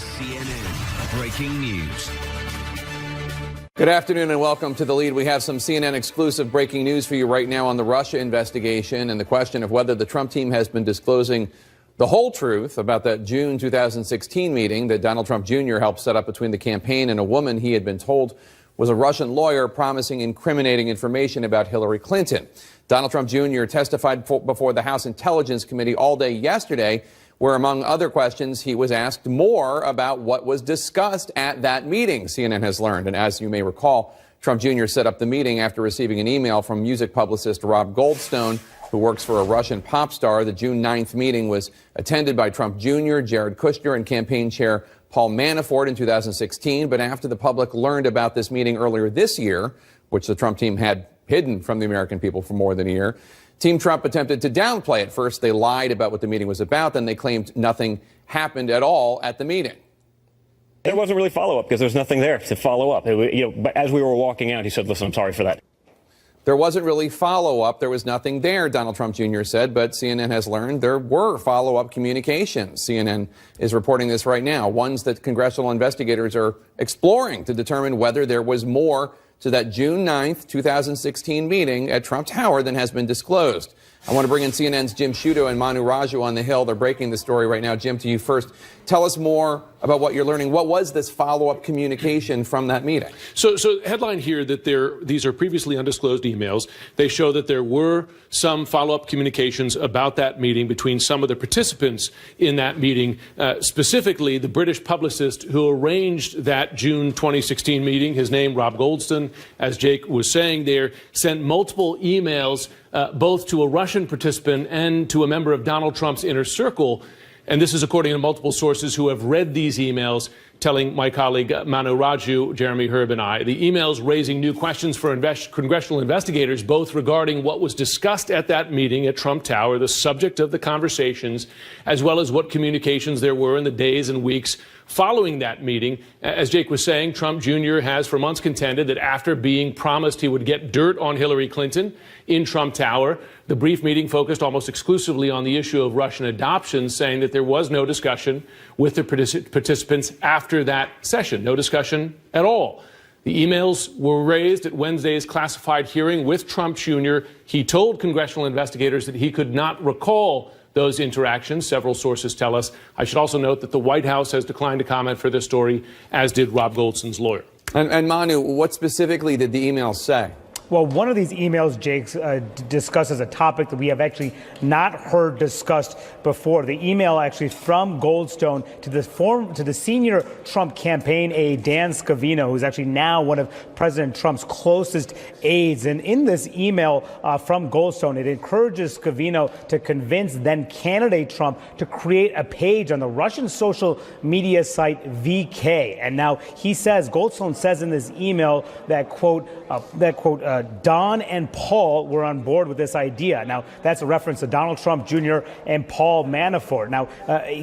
is CNN Breaking News. Good afternoon and welcome to The Lead. We have some CNN exclusive breaking news for you right now on the Russia investigation and the question of whether the Trump team has been disclosing the whole truth about that June 2016 meeting that Donald Trump Jr. helped set up between the campaign and a woman he had been told was a Russian lawyer promising incriminating information about Hillary Clinton. Donald Trump Jr. testified before the House Intelligence Committee all day yesterday, where, among other questions, he was asked more about what was discussed at that meeting, CNN has learned. And as you may recall, Trump Jr. set up the meeting after receiving an email from music publicist Rob Goldstone, who works for a Russian pop star. The June 9th meeting was attended by Trump Jr., Jared Kushner, and campaign chair Paul Manafort in 2016. But after the public learned about this meeting earlier this year, which the Trump team had hidden from the American people for more than a year, Team Trump attempted to downplay it. First, they lied about what the meeting was about. Then they claimed nothing happened at all at the meeting. There wasn't really follow-up because there's nothing there to follow up. But as we were walking out, he said, listen, I'm sorry for that. There wasn't really follow-up. There was nothing there, Donald Trump Jr. said. But CNN has learned there were follow-up communications. CNN is reporting this right now, ones that congressional investigators are exploring to determine whether there was more to that June 9th, 2016 meeting at Trump Tower than has been disclosed. I want to bring in CNN's Jim Sciutto and Manu Raju on the Hill. They're breaking the story right now. Jim, to you first. Tell us more about what you're learning. What was this follow-up communication from that meeting? So headline here that these are previously undisclosed emails. They show that there were some follow-up communications about that meeting between some of the participants in that meeting, specifically the British publicist who arranged that June 2016 meeting. His name, Rob Goldstone, as Jake was saying there, sent multiple emails both to a Russian participant and to a member of Donald Trump's inner circle. And this is according to multiple sources who have read these emails, telling my colleague Manu Raju, Jeremy Herb, and I. The emails raising new questions for congressional investigators, both regarding what was discussed at that meeting at Trump Tower, the subject of the conversations, as well as what communications there were in the days and weeks following that meeting. As Jake was saying, Trump Jr. has for months contended that after being promised he would get dirt on Hillary Clinton in Trump Tower, the brief meeting focused almost exclusively on the issue of Russian adoption, saying that there was no discussion with the participants after that session, no discussion at all. The emails were raised at Wednesday's classified hearing with Trump Jr. He told congressional investigators that he could not recall those interactions, several sources tell us. I should also note that the White House has declined to comment for this story, as did Rob Goldstone's lawyer. And Manu, what specifically did the emails say? Well, one of these emails, Jake, discusses a topic that we have actually not heard discussed before. The email actually from Goldstone to the senior Trump campaign aide, Dan Scavino, who's actually now one of President Trump's closest aides. And in this email from Goldstone, it encourages Scavino to convince then candidate Trump to create a page on the Russian social media site VK. And now Goldstone says in this email that, quote, Don and Paul were on board with this idea. Now, that's a reference to Donald Trump Jr. and Paul Manafort. Now,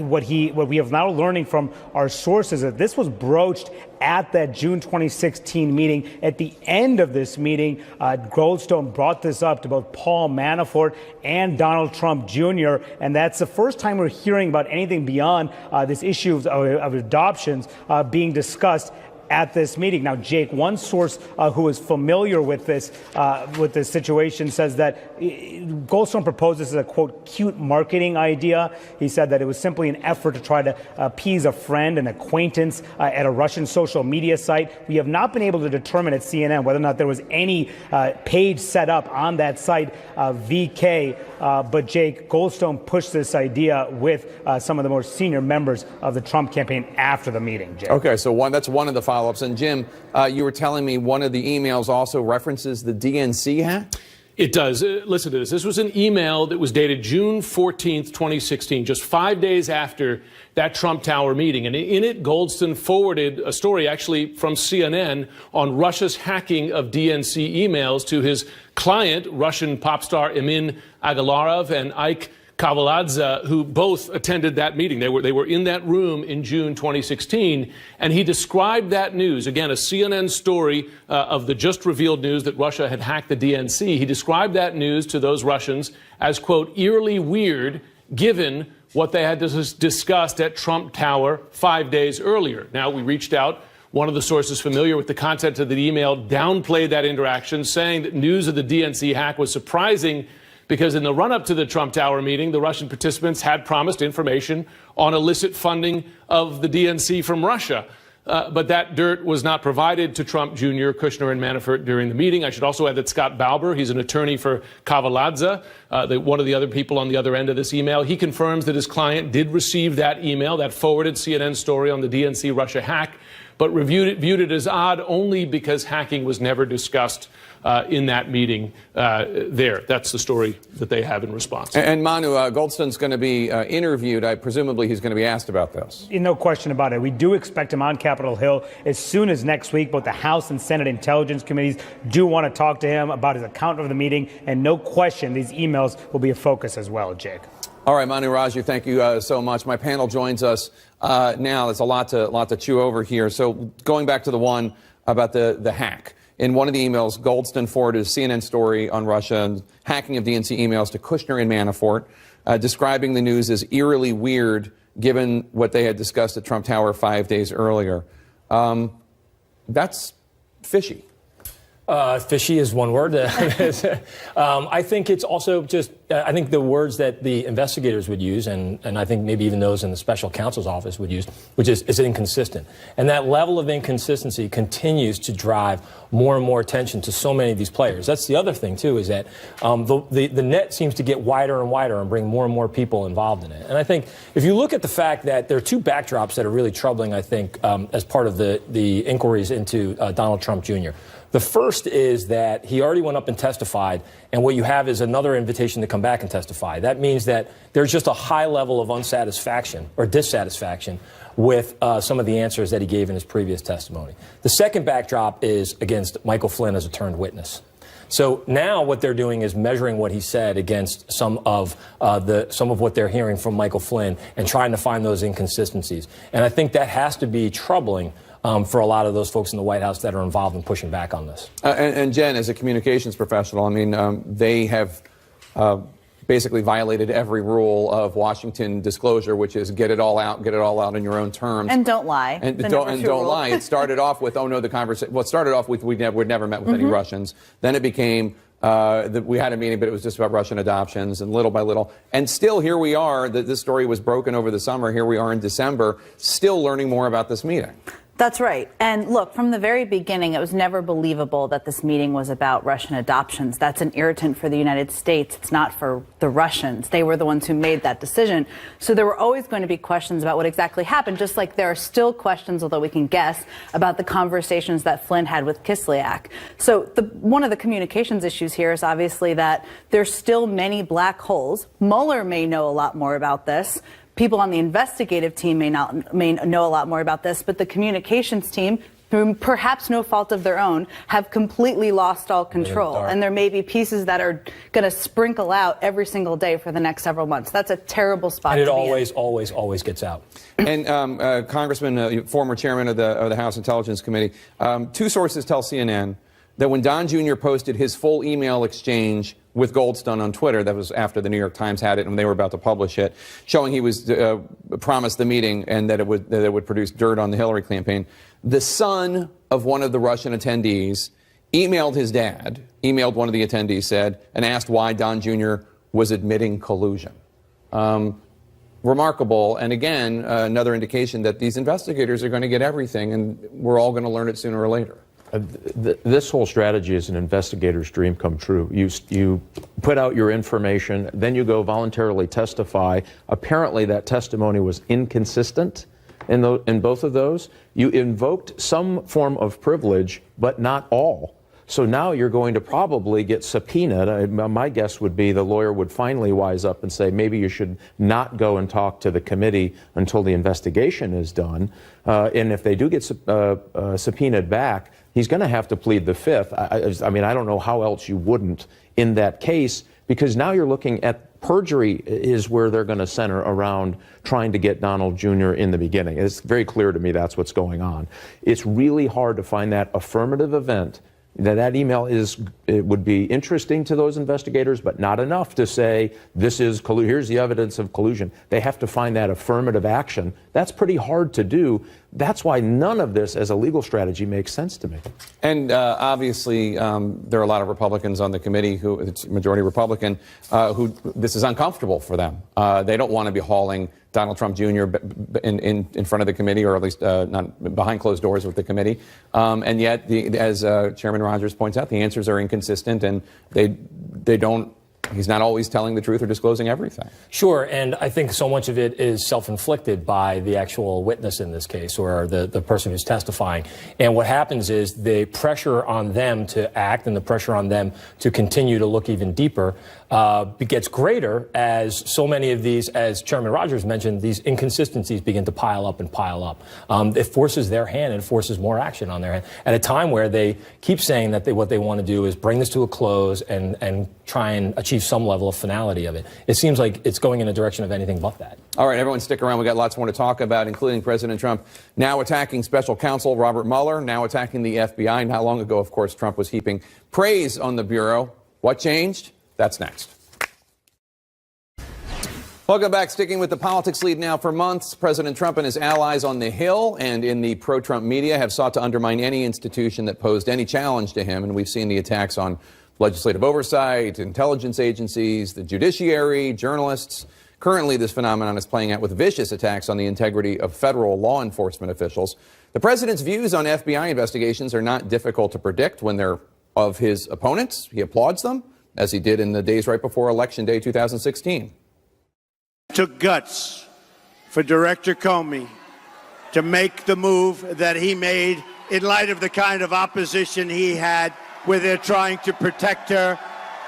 what we have now learning from our sources is that this was broached at that June 2016 meeting. At the end of this meeting, Goldstone brought this up to both Paul Manafort and Donald Trump Jr., and that's the first time we're hearing about anything beyond this issue of adoptions being discussed at this meeting. Now, Jake, one source who is familiar with this situation says that Goldstone proposed this as a, quote, cute marketing idea. He said that it was simply an effort to try to appease a friend, an acquaintance at a Russian social media site. We have not been able to determine at CNN whether or not there was any page set up on that site, VK. But Jake, Goldstone pushed this idea with some of the more senior members of the Trump campaign after the meeting, Jake. Okay, so that's one of the follow-ups. And Jim, you were telling me one of the emails also references the DNC hack? It does. Listen to this. This was an email that was dated June 14th, 2016, just 5 days after that Trump Tower meeting. And in it, Goldstone forwarded a story actually from CNN on Russia's hacking of DNC emails to his client, Russian pop star Emin Agalarov and Ike Kavaladze, who both attended that meeting. They were in that room in June 2016, and he described that news, again, a CNN story of the just revealed news that Russia had hacked the DNC. He described that news to those Russians as, quote, eerily weird, given what they had discussed at Trump Tower 5 days earlier. Now, we reached out. One of the sources familiar with the content of the email downplayed that interaction, saying that news of the DNC hack was surprising because in the run-up to the Trump Tower meeting, the Russian participants had promised information on illicit funding of the DNC from Russia. But that dirt was not provided to Trump Jr., Kushner, and Manafort during the meeting. I should also add that Scott Bauber, he's an attorney for Kavaladze, one of the other people on the other end of this email. He confirms that his client did receive that email, that forwarded CNN story on the DNC Russia hack, but viewed it as odd only because hacking was never discussed in that meeting there. That's the story that they have in response. And Manu, Goldstone's going to be interviewed. Presumably he's going to be asked about this. No question about it. We do expect him on Capitol Hill as soon as next week. Both the House and Senate Intelligence Committees do want to talk to him about his account of the meeting. And no question, these emails will be a focus as well, Jake. All right, Manu Raju, thank you so much. My panel joins us now. There's a lot to chew over here. So going back to the one about the hack. In one of the emails, Goldstone forwarded a CNN story on Russia and hacking of DNC emails to Kushner and Manafort, describing the news as eerily weird given what they had discussed at Trump Tower 5 days earlier. That's fishy. Fishy is one word. I think it's also just, I think the words that the investigators would use, and I think maybe even those in the special counsel's office would use, which is inconsistent. And that level of inconsistency continues to drive more and more attention to so many of these players. That's the other thing, too, is that the net seems to get wider and wider and bring more and more people involved in it. And I think if you look at the fact that there are two backdrops that are really troubling, I think, as part of the inquiries into Donald Trump Jr. The first is that he already went up and testified, and what you have is another invitation to come back and testify. That means that there's just a high level of unsatisfaction or dissatisfaction with some of the answers that he gave in his previous testimony. The second backdrop is against Michael Flynn as a turned witness. So now what they're doing is measuring what he said against some of what they're hearing from Michael Flynn and trying to find those inconsistencies. And I think that has to be troubling for a lot of those folks in the White House that are involved in pushing back on this. And Jen, as a communications professional, I mean, they have basically violated every rule of Washington disclosure, which is get it all out on your own terms. And don't lie. And don't lie. It started off with, oh no, the conversation. Well, it started off with we'd never met with any Russians. Then it became that we had a meeting, but it was just about Russian adoptions, and little by little. And still, here we are. This story was broken over the summer. Here we are in December, still learning more about this meeting. That's right. And look, from the very beginning, it was never believable that this meeting was about Russian adoptions. That's an irritant for the United States. It's not for the Russians. They were the ones who made that decision. So there were always going to be questions about what exactly happened, just like there are still questions, although we can guess, about the conversations that Flynn had with Kislyak. So one of the communications issues here is obviously that there's still many black holes. Mueller may know a lot more about this. People on the investigative team may know a lot more about this, but the communications team, through perhaps no fault of their own, have completely lost all control. And there may be pieces that are going to sprinkle out every single day for the next several months. That's a terrible spot to be in. And it always gets out. And Congressman, former chairman of the House Intelligence Committee, two sources tell CNN that when Don Jr. posted his full email exchange with Goldstone on Twitter, that was after the New York Times had it and they were about to publish it, showing he was promised the meeting and that it would produce dirt on the Hillary campaign, the son of one of the Russian attendees emailed his dad, emailed one of the attendees, said, and asked why Don Jr. was admitting collusion. Remarkable, and again, another indication that these investigators are going to get everything and we're all going to learn it sooner or later. This whole strategy is an investigator's dream come true. You put out your information, then you go voluntarily testify. Apparently that testimony was inconsistent in both of those. You invoked some form of privilege, but not all. So now you're going to probably get subpoenaed. My guess would be the lawyer would finally wise up and say maybe you should not go and talk to the committee until the investigation is done. And if they do get subpoenaed back, he's going to have to plead the fifth. I mean, I don't know how else you wouldn't in that case, because now you're looking at perjury is where they're going to center around trying to get Donald Jr. in the beginning. It's very clear to me that's what's going on. It's really hard to find that affirmative event That email it would be interesting to those investigators, but not enough to say this is here's the evidence of collusion. They have to find that affirmative action. That's pretty hard to do. That's why none of this as a legal strategy makes sense to me. And obviously, there are a lot of Republicans on the committee who, it's majority Republican, who this is uncomfortable for them. They don't want to be hauling Donald Trump Jr. in front of the committee, or at least not behind closed doors with the committee. And yet, as Chairman Rogers points out, the answers are inconsistent, and they don't. He's not always telling the truth or disclosing everything. Sure, and I think so much of it is self-inflicted by the actual witness in this case, or the person who's testifying. And what happens is the pressure on them to act and the pressure on them to continue to look even deeper gets greater as so many of these, as Chairman Rogers mentioned, these inconsistencies begin to pile up and pile up. It forces their hand and forces more action on their hand at a time where they keep saying that what they want to do is bring this to a close and try and achieve some level of finality of it. It seems like it's going in a direction of anything but that. All right, everyone stick around. We got lots more to talk about, including President Trump now attacking special counsel Robert Mueller, now attacking the FBI. Not long ago, of course, Trump was heaping praise on the Bureau. What changed? That's next. Welcome back. Sticking with the politics lead now. For months, President Trump and his allies on the Hill and in the pro-Trump media have sought to undermine any institution that posed any challenge to him. And we've seen the attacks on legislative oversight, intelligence agencies, the judiciary, journalists. Currently, this phenomenon is playing out with vicious attacks on the integrity of federal law enforcement officials. The president's views on FBI investigations are not difficult to predict when they're of his opponents. He applauds them, as he did in the days right before Election Day 2016. Took guts for Director Comey to make the move that he made in light of the kind of opposition he had, where they're trying to protect her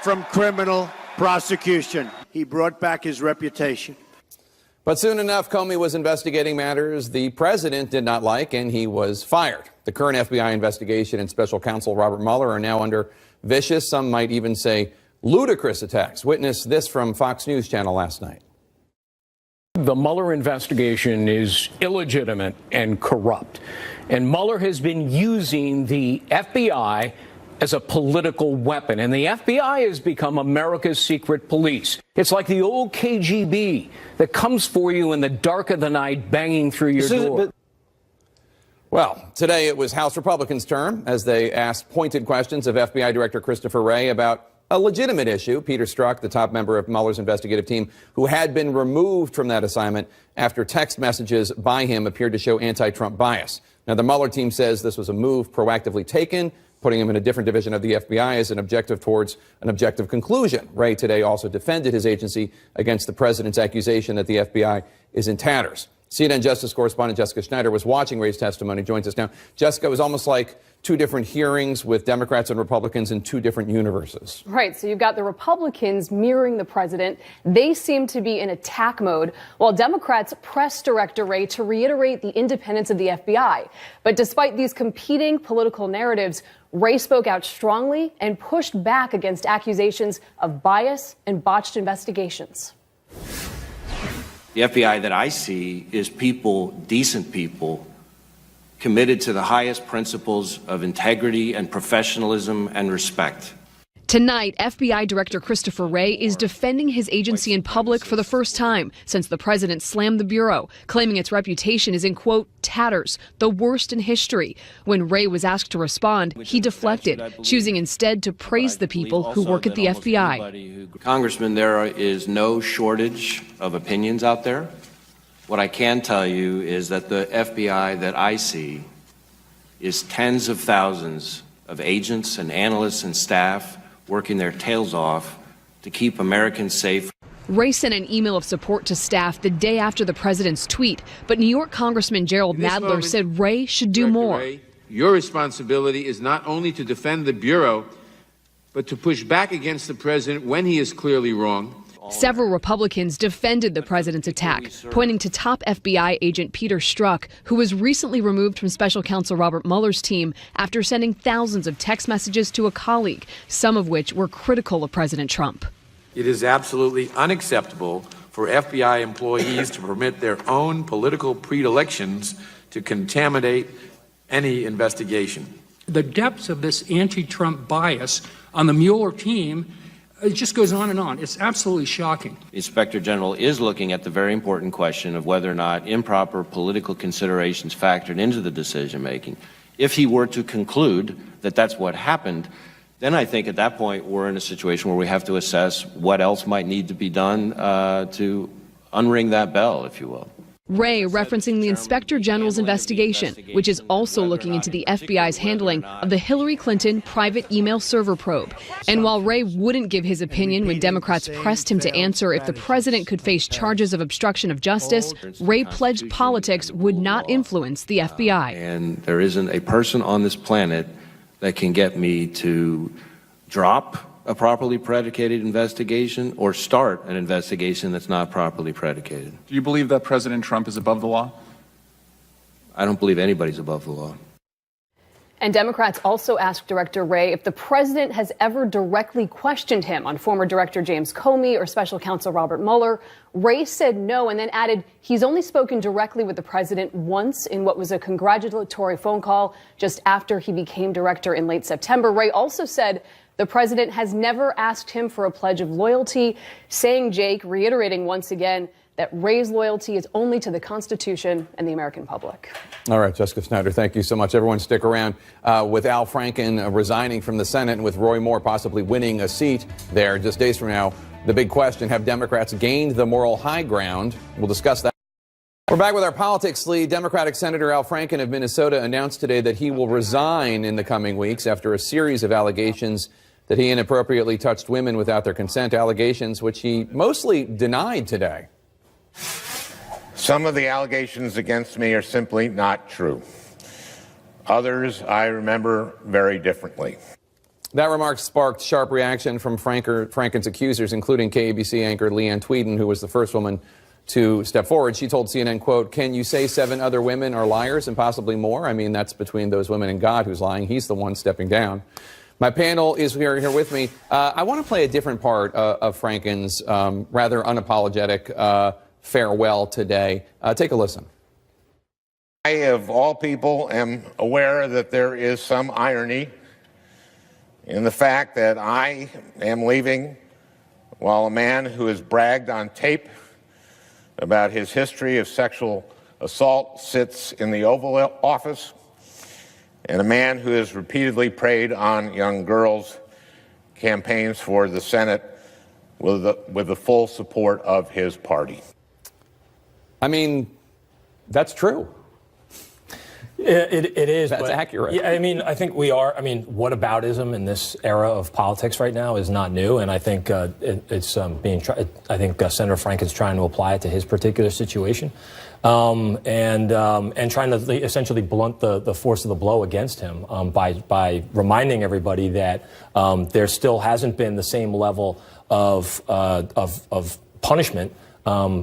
from criminal prosecution. He brought back his reputation. But soon enough, Comey was investigating matters the president did not like, and he was fired. The current FBI investigation and special counsel Robert Mueller are now under vicious, some might even say ludicrous attacks. Witness this from Fox News Channel last night. The Mueller investigation is illegitimate and corrupt. And Mueller has been using the FBI as a political weapon. And the FBI has become America's secret police. It's like the old KGB that comes for you in the dark of the night, banging through your door. Well, today it was House Republicans' turn as they asked pointed questions of FBI Director Christopher Wray about a legitimate issue. Peter Strzok, the top member of Mueller's investigative team, who had been removed from that assignment after text messages by him appeared to show anti-Trump bias. Now, the Mueller team says this was a move proactively taken, putting him in a different division of the FBI as an objective towards an objective conclusion. Wray today also defended his agency against the president's accusation that the FBI is in tatters. CNN Justice correspondent Jessica Schneider was watching Wray's testimony, joins us now. Jessica, it was almost like two different hearings with Democrats and Republicans in two different universes. Right. So you've got the Republicans mirroring the president. They seem to be in attack mode, while Democrats pressed Director Wray to reiterate the independence of the FBI. But despite these competing political narratives, Wray spoke out strongly and pushed back against accusations of bias and botched investigations. The FBI that I see is people, decent people, committed to the highest principles of integrity and professionalism and respect. Tonight, FBI Director Christopher Wray is defending his agency in public for the first time since the president slammed the Bureau, claiming its reputation is in, quote, tatters, the worst in history. When Wray was asked to respond, he deflected, choosing instead to praise the people who work at the FBI. Congressman, there is no shortage of opinions out there. What I can tell you is that the FBI that I see is tens of thousands of agents and analysts and staff working their tails off to keep Americans safe. Wray sent an email of support to staff the day after the president's tweet, but New York Congressman Gerald Nadler said Wray should do more. Wray, your responsibility is not only to defend the Bureau, but to push back against the president when he is clearly wrong. Several Republicans defended the president's attack, pointing to top FBI agent Peter Strzok, who was recently removed from special counsel Robert Mueller's team after sending thousands of text messages to a colleague, some of which were critical of President Trump. It is absolutely unacceptable for FBI employees to permit their own political predilections to contaminate any investigation. The depths of this anti-Trump bias on the Mueller team, it just goes on and on. It's absolutely shocking. The Inspector General is looking at the very important question of whether or not improper political considerations factored into the decision-making. If he were to conclude that that's what happened, then I think at that point we're in a situation where we have to assess what else might need to be done to unring that bell, if you will. Wray referencing the Inspector General's investigation, which is also looking into the FBI's handling of the Hillary Clinton private email server probe. And while Wray wouldn't give his opinion when Democrats pressed him to answer if the president could face charges of obstruction of justice, Wray pledged politics would not influence the FBI. And there isn't a person on this planet that can get me to drop a properly predicated investigation or start an investigation that's not properly predicated. Do you believe that President Trump is above the law? I don't believe anybody's above the law. And Democrats also asked Director Wray if the president has ever directly questioned him on former Director James Comey or Special Counsel Robert Mueller. Wray said no and then added he's only spoken directly with the president once in what was a congratulatory phone call just after he became director in late September. Wray also said the president has never asked him for a pledge of loyalty, saying, Jake, reiterating once again that Wray's loyalty is only to the Constitution and the American public. All right, Jessica Snyder, thank you so much. Everyone stick around. With Al Franken resigning from the Senate and with Roy Moore possibly winning a seat there just days from now, the big question, have Democrats gained the moral high ground? We'll discuss that. We're back with our politics lead. Democratic Senator Al Franken of Minnesota announced today that he will resign in the coming weeks after a series of allegations that he inappropriately touched women without their consent, allegations which he mostly denied today. Some of the allegations against me are simply not true. Others I remember very differently. That remark sparked sharp reaction from Franken's accusers, including KABC anchor Leanne Tweeden, who was the first woman to step forward. She told CNN, quote, "Can you say 7 other women are liars and possibly more? I mean, that's between those women and God who's lying. He's the one stepping down." My panel is here with me. I want to play a different part of Franken's rather unapologetic farewell today. Take a listen. I, of all people, am aware that there is some irony in the fact that I am leaving while a man who has bragged on tape about his history of sexual assault sits in the Oval Office, and a man who has repeatedly preyed on young girls campaigns for the Senate with the full support of his party. I mean, that's true. It is. That's accurate. Yeah, I mean, I think we are. I mean, whataboutism in this era of politics right now is not new, and I think it's being tried. I think Senator Franken's trying to apply it to his particular situation, and trying to essentially blunt the force of the blow against him by reminding everybody that there still hasn't been the same level of punishment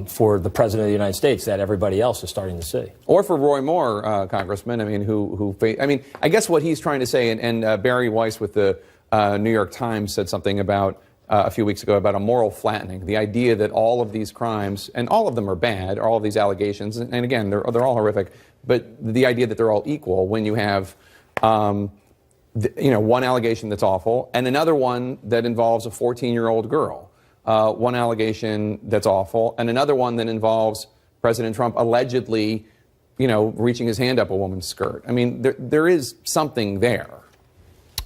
for the president of the United States that everybody else is starting to see. Or for Roy Moore, Congressman, I mean, I guess what he's trying to say, and Barry Weiss with the New York Times said something about a few weeks ago about a moral flattening, the idea that all of these crimes, and all of them are bad, all of these allegations, and again, they're all horrific, but the idea that they're all equal when you have one allegation that's awful and another one that involves a 14-year-old girl. One allegation that's awful, and another one that involves President Trump allegedly, reaching his hand up a woman's skirt. I mean, there is something there.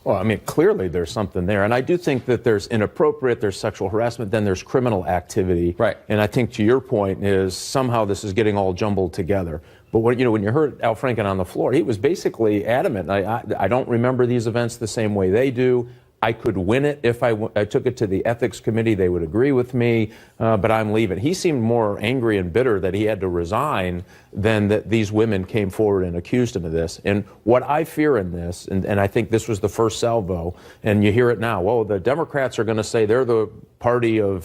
Well, I mean, clearly there's something there. And I do think that there's inappropriate, there's sexual harassment, then there's criminal activity. Right. And I think to your point is somehow this is getting all jumbled together. But when you heard Al Franken on the floor, he was basically adamant. I don't remember these events the same way they do. I could win it if I took it to the ethics committee. They would agree with me, but I'm leaving. He seemed more angry and bitter that he had to resign than that these women came forward and accused him of this. And what I fear in this, and I think this was the first salvo, and you hear it now, the Democrats are going to say they're the party of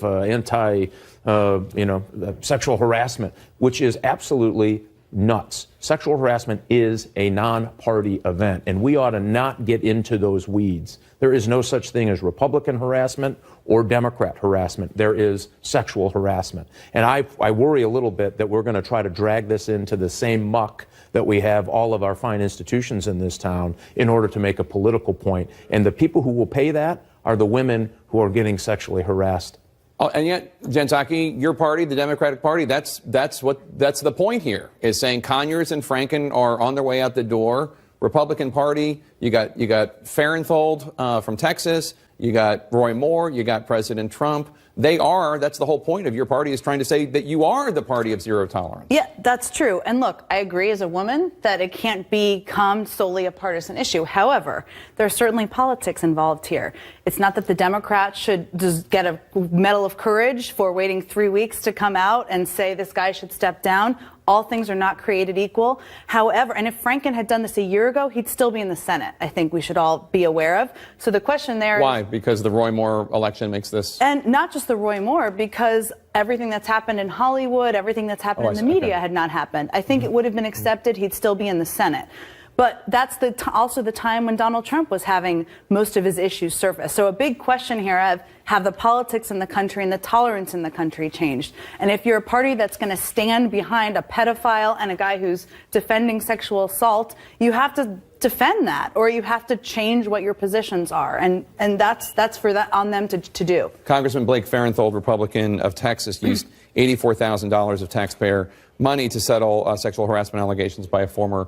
sexual harassment, which is absolutely nuts. Sexual harassment is a non-party event, and we ought to not get into those weeds. There is no such thing as Republican harassment or Democrat harassment. There is sexual harassment. And I worry a little bit that we're going to try to drag this into the same muck that we have all of our fine institutions in this town in order to make a political point. And the people who will pay that are the women who are getting sexually harassed. Oh, and yet, Jen Psaki, your party, the Democratic Party, that's the point here, is saying Conyers and Franken are on their way out the door. Republican Party, you got Farenthold from Texas, you got Roy Moore, you got President Trump. That's the whole point of your party, is trying to say that you are the party of zero tolerance. Yeah, that's true. And look, I agree as a woman that it can't become solely a partisan issue. However, there's certainly politics involved here. It's not that the Democrats should just get a medal of courage for waiting 3 weeks to come out and say this guy should step down. All things are not created equal. However, and if Franken had done this a year ago, he'd still be in the Senate. I think we should all be aware of. So the question there Why? Because the Roy Moore election makes this... And not just the Roy Moore, because everything that's happened in Hollywood, everything that's happened in the media had not happened. I think it would have been accepted. He'd still be in the Senate. But that's also the time when Donald Trump was having most of his issues surface. So a big question here of, have the politics in the country and the tolerance in the country changed? And if you're a party that's going to stand behind a pedophile and a guy who's defending sexual assault, you have to defend that, or you have to change what your positions are. And that's for that on them to do. Congressman Blake Farenthold, Republican of Texas, used $84,000 of taxpayer money to settle sexual harassment allegations by a former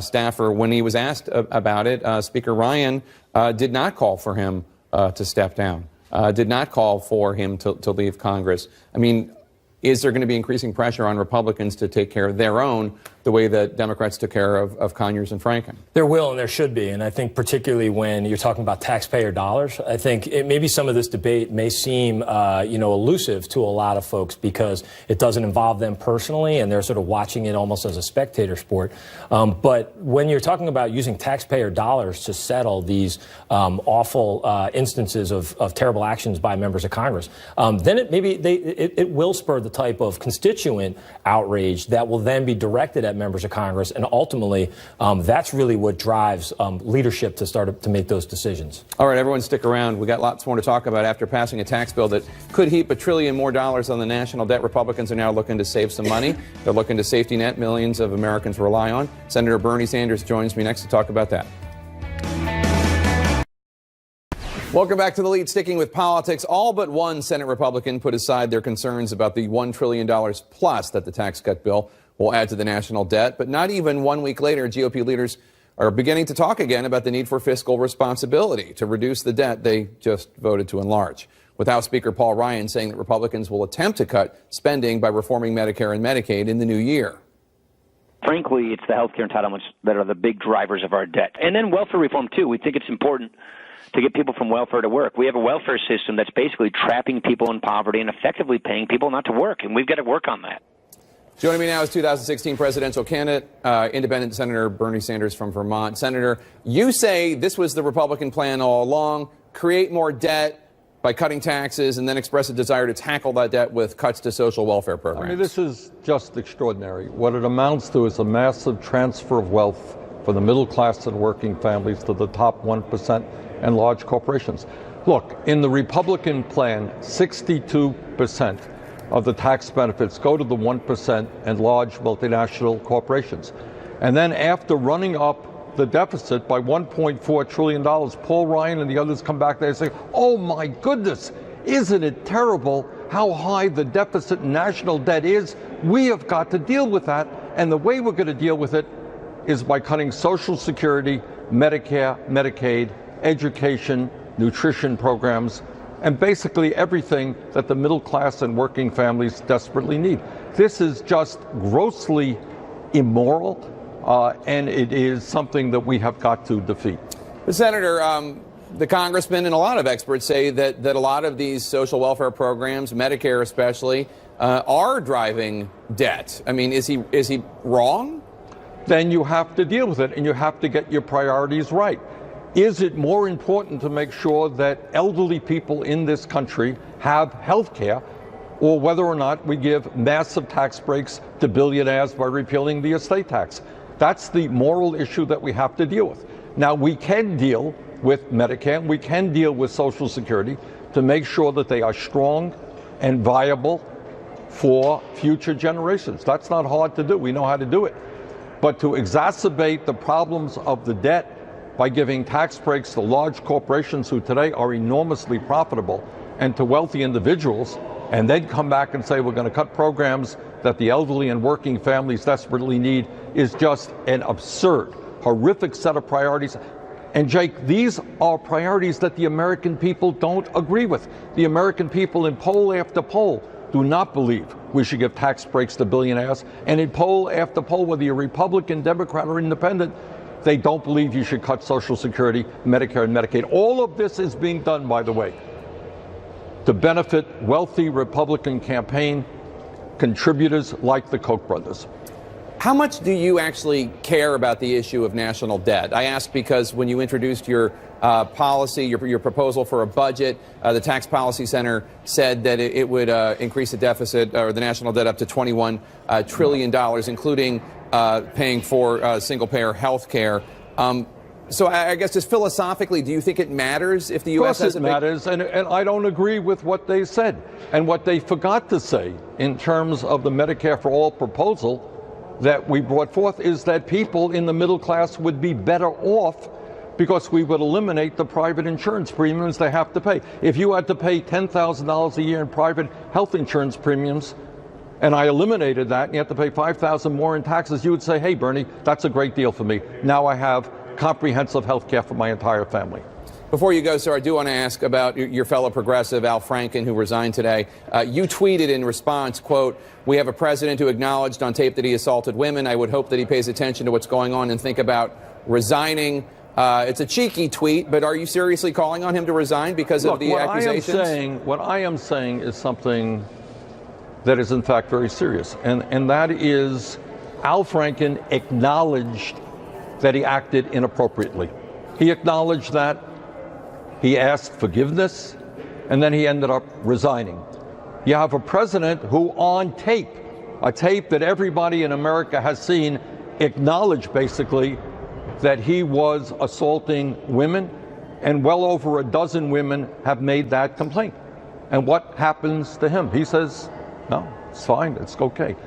staffer. When he was asked about it, Speaker Ryan did not call for him to step down, did not call for him to leave Congress. I mean, is there going to be increasing pressure on Republicans to take care of their own the way that Democrats took care of Conyers and Franken? There will and there should be. And I think particularly when you're talking about taxpayer dollars, I think maybe some of this debate may seem, elusive to a lot of folks because it doesn't involve them personally and they're sort of watching it almost as a spectator sport. But when you're talking about using taxpayer dollars to settle these awful instances of terrible actions by members of Congress, then it will spur the type of constituent outrage that will then be directed at members of Congress, and ultimately, that's really what drives leadership to start to make those decisions. All right, everyone stick around. We got lots more to talk about after passing a tax bill that could heap $1 trillion more on the national debt. Republicans are now looking to save some money. They're looking to safety net millions of Americans rely on. Senator Bernie Sanders joins me next to talk about that. Welcome back to The Lead. Sticking with politics, all but one Senate Republican put aside their concerns about the $1 trillion plus that the tax cut bill will add to the national debt. But not even 1 week later, GOP leaders are beginning to talk again about the need for fiscal responsibility to reduce the debt they just voted to enlarge. With House Speaker Paul Ryan saying that Republicans will attempt to cut spending by reforming Medicare and Medicaid in the new year. Frankly, it's the health care entitlements that are the big drivers of our debt. And then welfare reform, too. We think it's important to get people from welfare to work. We have a welfare system that's basically trapping people in poverty and effectively paying people not to work, and we've got to work on that. Joining me now is 2016 presidential candidate, independent Senator Bernie Sanders from Vermont. Senator, you say this was the Republican plan all along, create more debt by cutting taxes, and then express a desire to tackle that debt with cuts to social welfare programs. I mean, this is just extraordinary. What it amounts to is a massive transfer of wealth for the middle class and working families to the top 1% and large corporations. Look, in the Republican plan, 62% of the tax benefits go to the 1% and large multinational corporations. And then after running up the deficit by $1.4 trillion, Paul Ryan and the others come back there and say, oh my goodness, isn't it terrible how high the deficit and national debt is? We have got to deal with that. And the way we're going to deal with it is by cutting Social Security, Medicare, Medicaid, education, nutrition programs, and basically everything that the middle class and working families desperately need. This is just grossly immoral, and it is something that we have got to defeat. Senator, the congressman and a lot of experts say that a lot of these social welfare programs, Medicare especially, are driving debt. I mean, is he wrong? Then you have to deal with it, and you have to get your priorities right. Is it more important to make sure that elderly people in this country have health care, or whether or not we give massive tax breaks to billionaires by repealing the estate tax? That's the moral issue that we have to deal with. Now, we can deal with Medicare, we can deal with Social Security to make sure that they are strong and viable for future generations. That's not hard to do. We know how to do it. But to exacerbate the problems of the debt by giving tax breaks to large corporations who today are enormously profitable and to wealthy individuals, and then come back and say we're going to cut programs that the elderly and working families desperately need is just an absurd, horrific set of priorities. And Jake, these are priorities that the American people don't agree with. The American people in poll after poll do not believe we should give tax breaks to billionaires. And in poll after poll, whether you're Republican, Democrat, or Independent, they don't believe you should cut Social Security, Medicare, and Medicaid. All of this is being done, by the way, to benefit wealthy Republican campaign contributors like the Koch brothers. How much do you actually care about the issue of national debt? I ask because when you introduced your policy, your proposal for a budget, the Tax Policy Center said that it would increase the deficit or the national debt up to $21 trillion, including paying for single-payer health care. So I guess just philosophically, do you think it matters if the U.S. has a big... Of course it matters, and I don't agree with what they said. And what they forgot to say in terms of the Medicare for All proposal that we brought forth is that people in the middle class would be better off because we would eliminate the private insurance premiums they have to pay. If you had to pay $10,000 a year in private health insurance premiums, and I eliminated that, and you have to pay $5,000 more in taxes, you would say, hey, Bernie, that's a great deal for me. Now I have comprehensive health care for my entire family. Before you go, sir, I do want to ask about your fellow progressive, Al Franken, who resigned today. You tweeted in response, quote, "We have a president who acknowledged on tape that he assaulted women. I would hope that he pays attention to what's going on and think about resigning." It's a cheeky tweet, but are you seriously calling on him to resign because of the accusations? What I am saying is something that is, in fact, very serious. And that is Al Franken acknowledged that he acted inappropriately. He acknowledged that. He asked forgiveness, and then he ended up resigning. You have a president who on tape, a tape that everybody in America has seen, acknowledged basically that he was assaulting women, and well over a dozen women have made that complaint. And what happens to him? He says, no, it's fine, it's okay.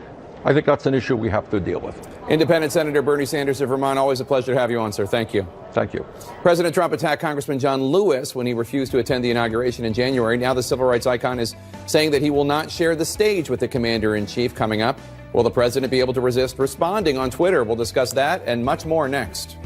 I think that's an issue we have to deal with. Independent Senator Bernie Sanders of Vermont, always a pleasure to have you on, sir. Thank you. Thank you. President Trump attacked Congressman John Lewis when he refused to attend the inauguration in January. Now the civil rights icon is saying that he will not share the stage with the commander-in-chief coming up. Will the president be able to resist responding on Twitter? We'll discuss that and much more next.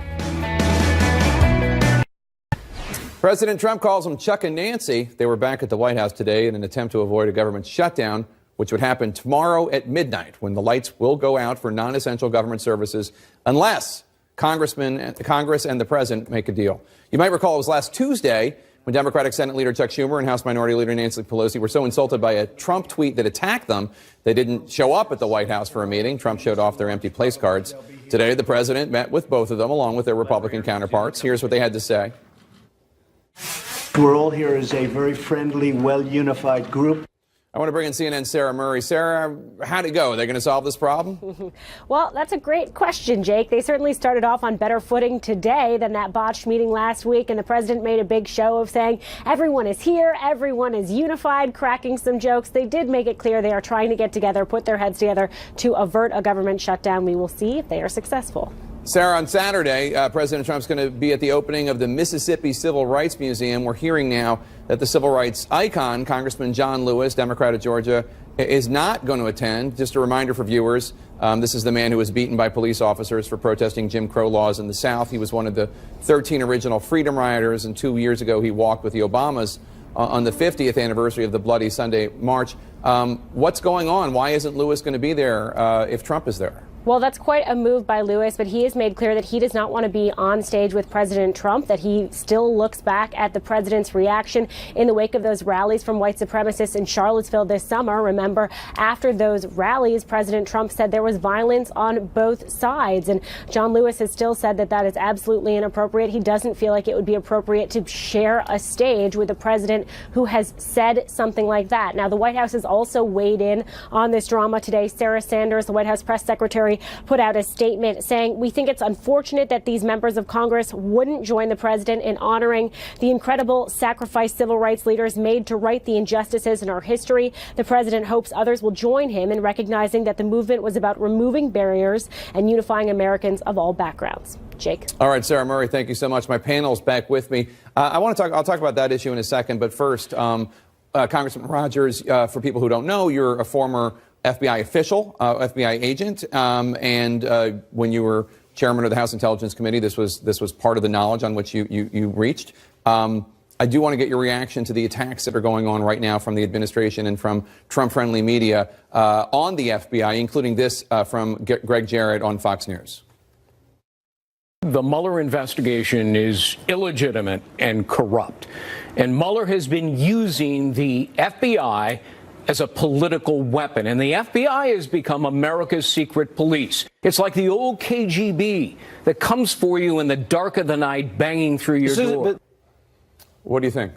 President Trump calls them Chuck and Nancy. They were back at the White House today in an attempt to avoid a government shutdown, which would happen tomorrow at midnight when the lights will go out for non-essential government services unless Congress and the president make a deal. You might recall it was last Tuesday when Democratic Senate Leader Chuck Schumer and House Minority Leader Nancy Pelosi were so insulted by a Trump tweet that attacked them, they didn't show up at the White House for a meeting. Trump showed off their empty place cards. Today, the president met with both of them along with their Republican counterparts. Here's what they had to say. We're all here as a very friendly, well-unified group. I want to bring in CNN's Sarah Murray. Sarah, how'd it go? Are they going to solve this problem? Well, that's a great question, Jake. They certainly started off on better footing today than that botched meeting last week, and the president made a big show of saying everyone is here, everyone is unified, cracking some jokes. They did make it clear they are trying to get together, put their heads together to avert a government shutdown. We will see if they are successful. Sarah, on Saturday, President Trump's going to be at the opening of the Mississippi Civil Rights Museum. We're hearing now that the civil rights icon, Congressman John Lewis, Democrat of Georgia, is not going to attend. Just a reminder for viewers, this is the man who was beaten by police officers for protesting Jim Crow laws in the South. He was one of the 13 original Freedom Riders, and 2 years ago he walked with the Obamas on the 50th anniversary of the Bloody Sunday March. What's going on? Why isn't Lewis going to be there if Trump is there? Well, that's quite a move by Lewis, but he has made clear that he does not want to be on stage with President Trump, that he still looks back at the president's reaction in the wake of those rallies from white supremacists in Charlottesville this summer. Remember, after those rallies, President Trump said there was violence on both sides, and John Lewis has still said that that is absolutely inappropriate. He doesn't feel like it would be appropriate to share a stage with a president who has said something like that. Now, the White House has also weighed in on this drama today. Sarah Sanders, the White House press secretary, Secretary put out a statement saying, "We think it's unfortunate that these members of Congress wouldn't join the president in honoring the incredible sacrifice civil rights leaders made to right the injustices in our history. The president hopes others will join him in recognizing that the movement was about removing barriers and unifying Americans of all backgrounds." Jake. All right, Sarah Murray, thank you so much. My panel's back with me. I'll talk about that issue in a second, but first, Congressman Rogers, for people who don't know, you're a former FBI official, FBI agent, and when you were chairman of the House Intelligence Committee, this was part of the knowledge on which you reached. I do want to get your reaction to the attacks that are going on right now from the administration and from Trump-friendly media on the FBI, including this from Greg Jarrett on Fox News. The Mueller investigation is illegitimate and corrupt. And Mueller has been using the FBI as a political weapon. And the FBI has become America's secret police. It's like the old KGB that comes for you in the dark of the night, banging through your door. What do you think?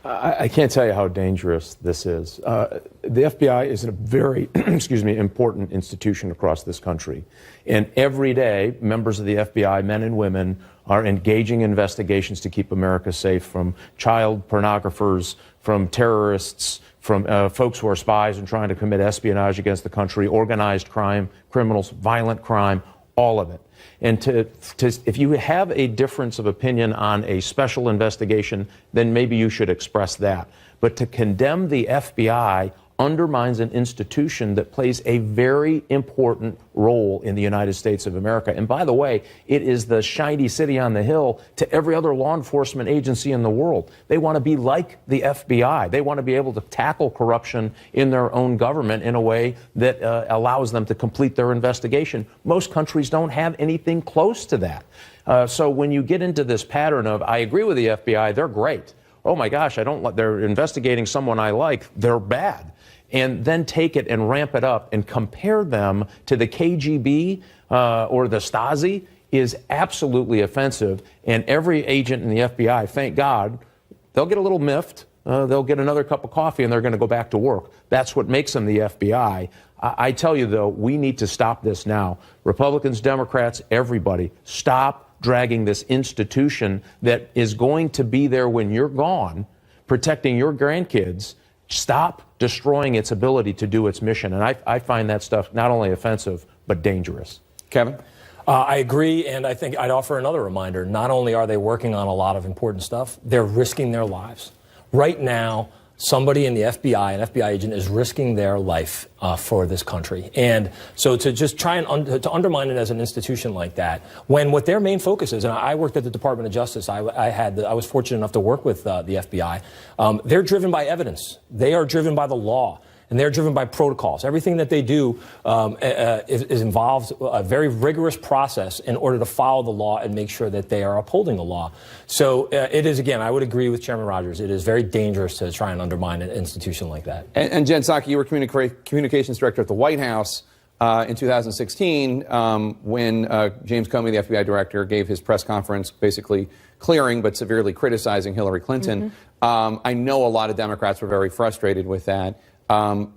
I can't tell you how dangerous this is. The FBI is a very, important institution across this country. And every day, members of the FBI, men and women, are engaging investigations to keep America safe from child pornographers, from terrorists, from folks who are spies and trying to commit espionage against the country, organized crime, criminals, violent crime, all of it. And if you have a difference of opinion on a special investigation, then maybe you should express that. But to condemn the FBI undermines an institution that plays a very important role in the United States of America. And by the way, it is the shiny city on the hill to every other law enforcement agency in the world. They want to be like the FBI. They want to be able to tackle corruption in their own government in a way that allows them to complete their investigation. Most countries don't have anything close to that. So when you get into this pattern of, I agree with the FBI, they're great. Oh my gosh, they're investigating someone I like, they're bad. And then take it and ramp it up and compare them to the KGB or the Stasi is absolutely offensive. And every agent in the FBI, thank God, they'll get a little miffed. They'll get another cup of coffee and they're going to go back to work. That's what makes them the FBI. I tell you, though, we need to stop this now. Republicans, Democrats, everybody, stop dragging this institution that is going to be there when you're gone, protecting your grandkids. Stop destroying its ability to do its mission. And I find that stuff not only offensive, but dangerous. Kevin? I agree, and I think I'd offer another reminder. Not only are they working on a lot of important stuff, they're risking their lives. Right now, somebody in the FBI, an FBI agent, is risking their life for this country. And so to just try and to undermine it as an institution like that, when what their main focus is, and I worked at the Department of Justice, I was fortunate enough to work with the FBI, they're driven by evidence. They are driven by the law. And they're driven by protocols. Everything that they do involves a very rigorous process in order to follow the law and make sure that they are upholding the law. So it is, again, I would agree with Chairman Rogers. It is very dangerous to try and undermine an institution like that. And Jen Psaki, you were communications director at the White House in 2016 when James Comey, the FBI director, gave his press conference basically clearing but severely criticizing Hillary Clinton. I know a lot of Democrats were very frustrated with that.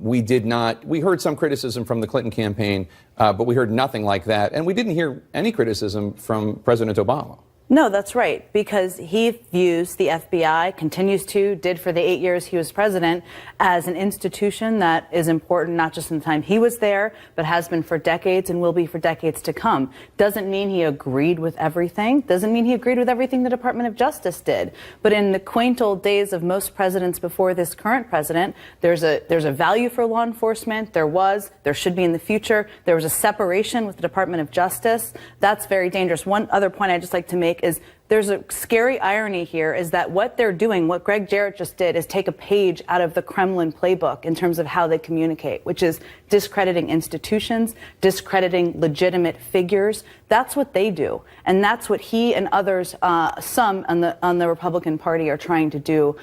We heard some criticism from the Clinton campaign, but we heard nothing like that. And we didn't hear any criticism from President Obama. No, that's right, because he views the FBI, did for the 8 years he was president, as an institution that is important not just in the time he was there, but has been for decades and will be for decades to come. Doesn't mean he agreed with everything. Doesn't mean he agreed with everything the Department of Justice did. But in the quaint old days of most presidents before this current president, there's a value for law enforcement. There should be in the future. There was a separation with the Department of Justice. That's very dangerous. One other point I'd just like to make is there's a scary irony here is that what they're doing, what Greg Jarrett just did, is take a page out of the Kremlin playbook in terms of how they communicate, which is discrediting institutions, discrediting legitimate figures. That's what they do. And that's what he and others, some on the Republican Party, are trying to do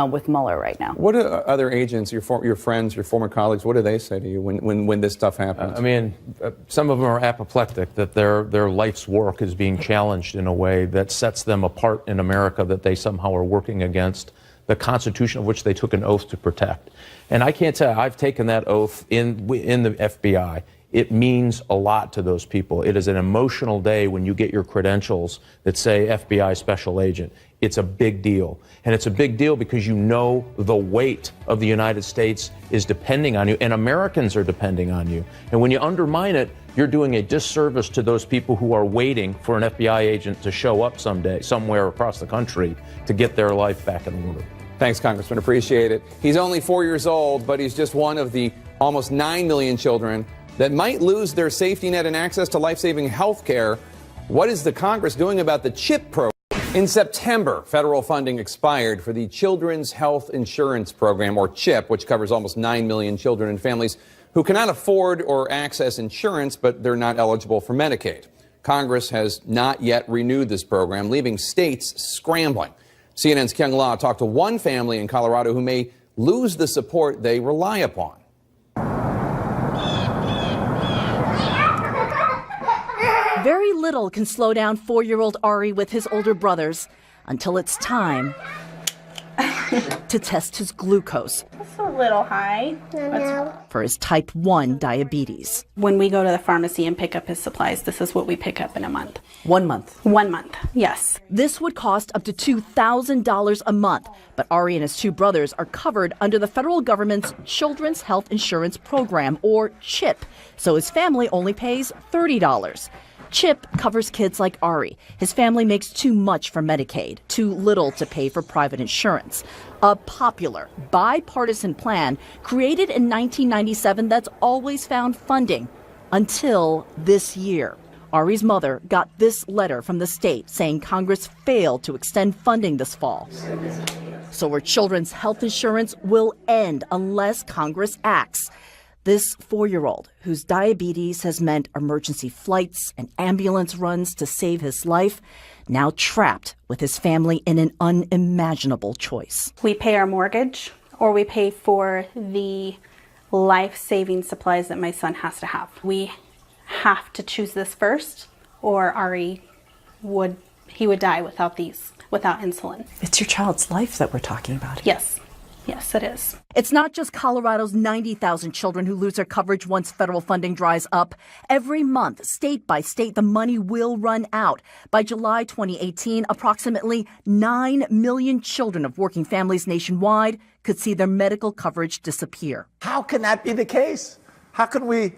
with Mueller right now. What do other agents, your friends, your former colleagues, what do they say to you when this stuff happens? Some of them are apoplectic, that their life's work is being challenged in a way that sets them apart in America, that they somehow are working against the Constitution of which they took an oath to protect. And I can't tell you, I've taken that oath in the FBI. it means a lot to those people. It is an emotional day when you get your credentials that say FBI special agent. It's a big deal. And it's a big deal because you know the weight of the United States is depending on you, and Americans are depending on you. And when you undermine it, you're doing a disservice to those people who are waiting for an FBI agent to show up someday, somewhere across the country, to get their life back in order. Thanks, Congressman. Appreciate it. He's only 4 years old, but he's just one of the almost 9 million children that might lose their safety net and access to life-saving health care. What is the Congress doing about the CHIP program? In September, federal funding expired for the Children's Health Insurance Program, or CHIP, which covers almost 9 million children and families who cannot afford or access insurance, but they're not eligible for Medicaid. Congress has not yet renewed this program, leaving states scrambling. CNN's Kyung La talked to one family in Colorado who may lose the support they rely upon. Very little can slow down 4-year-old Ari with his older brothers until it's time to test his glucose. It's a little high For his type 1 diabetes. When we go to the pharmacy and pick up his supplies, this is what we pick up in a month. 1 month. 1 month, yes. This would cost up to $2,000 a month, but Ari and his 2 brothers are covered under the federal government's Children's Health Insurance Program, or CHIP, so his family only pays $30. CHIP covers kids like Ari. His family makes too much for Medicaid, too little to pay for private insurance. A popular, bipartisan plan created in 1997 that's always found funding until this year. Ari's mother got this letter from the state saying Congress failed to extend funding this fall. So her children's health insurance will end unless Congress acts. This 4-year-old, whose diabetes has meant emergency flights and ambulance runs to save his life, now trapped with his family in an unimaginable choice. We pay our mortgage, or we pay for the life-saving supplies that my son has to have. We have to choose this first, or Ari would die without insulin. It's your child's life that we're talking about here. Yes. Yes, it is. It's not just Colorado's 90,000 children who lose their coverage once federal funding dries up. Every month, state by state, the money will run out. By July 2018, approximately 9 million children of working families nationwide could see their medical coverage disappear. How can that be the case? How can we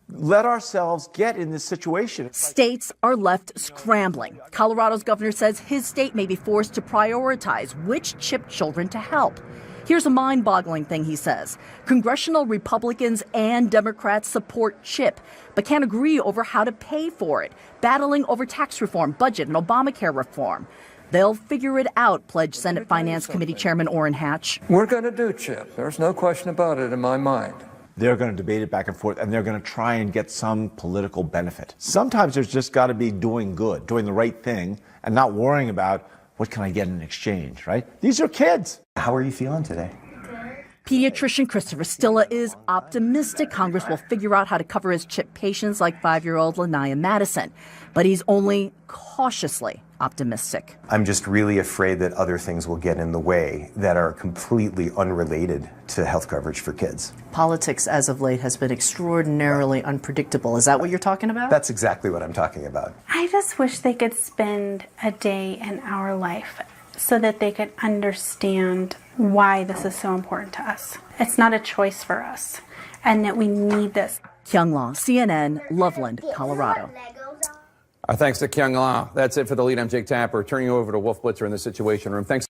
let ourselves get in this situation? States are left scrambling. Colorado's governor says his state may be forced to prioritize which CHIP children to help. Here's a mind-boggling thing he says. Congressional Republicans and Democrats support CHIP, but can't agree over how to pay for it, battling over tax reform, budget, and Obamacare reform. They'll figure it out, pledged Senate Finance Committee Chairman Orrin Hatch. We're going to do CHIP. There's no question about it in my mind. They're going to debate it back and forth, and they're going to try and get some political benefit. Sometimes there's just got to be doing good, doing the right thing, and not worrying about what can I get in exchange, right? These are kids. How are you feeling today? Pediatrician Christopher Stilla is optimistic Congress will figure out how to cover his CHIP patients like 5-year-old Lanaya Madison. But he's only cautiously optimistic. I'm just really afraid that other things will get in the way that are completely unrelated to health coverage for kids. Politics as of late has been extraordinarily unpredictable. Is that what you're talking about? That's exactly what I'm talking about. I just wish they could spend a day in our life so that they could understand why this is so important to us. It's not a choice for us, and that we need this. Kyung La, CNN, Loveland, Colorado. Thanks to Kyung La. That's it for the lead. I'm Jake Tapper. Turning you over to Wolf Blitzer in the Situation Room. Thanks.